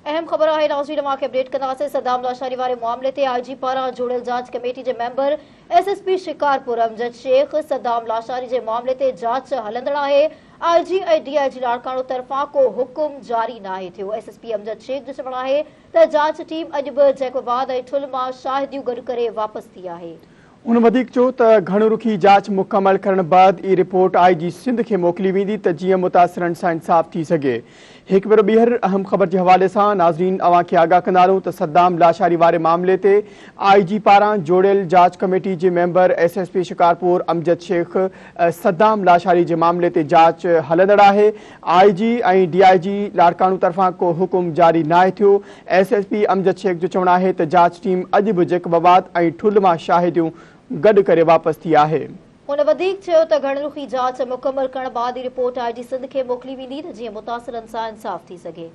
अहम खबर है नाज़रीन अवां खे अपडेट कंदासीं। सदाम लाशारी वारे मामले ते आईजी पारां जुड़ियल जांच कमेटी जे मेंबर एसएसपी शिकारपुर अमजद शेख सदाम लाशारी जे मामले ते जांच हलंदड़ आहे। आईजी ऐं डीआईजी लाड़काणो तरफ़ां को हुकुम जारी नाहे थियो। एसएसपी अमजद शेख जो चवणु आहे त जांच टीम अॼु बि जैकोबाद ऐं ठुल मां शाहिदियूं गॾु करे वापसि थी आहे। उन वधीक चयो त घणरुखी जांच मुकमल करण बाद ई रिपोर्ट आईजी सिंध खे मोकिली वेंदी त जीअं मुतासिरनि सां इंसाफ़ थी सघे। हिक भेरो ॿीहर अहम ख़बर जे हवाले सां नाज़रीन अवां खे आगाह कंदा रहूं त सद्दाम लाशारी वारे मामले ते आईजी पारां जोड़ियल जांच कमेटी जे मेंबर एसएसपी शिकारपुर अमजद शेख सद्दाम लाशारी जे मामले ते जांच हलंदड़ आहे। आईजी ऐं डीआईजी लाड़काणो तरफ़ां को हुकुम जारी नाहे थियो। एसएसपी अमजद शेख जो चवणु आहे त जांच टीम अॼु बि जैकोबाद ऐं ठुल मां शाहिदियूं गॾु करे वापसि थी आहे। हुन वधीक चयो त घणरुखी जांच मुकमल करण बाद ई रिपोर्ट आईजी सिंध खे मोकिली वेंदी त जीअं मुतासिरनि सां इंसाफ़ थी सघे।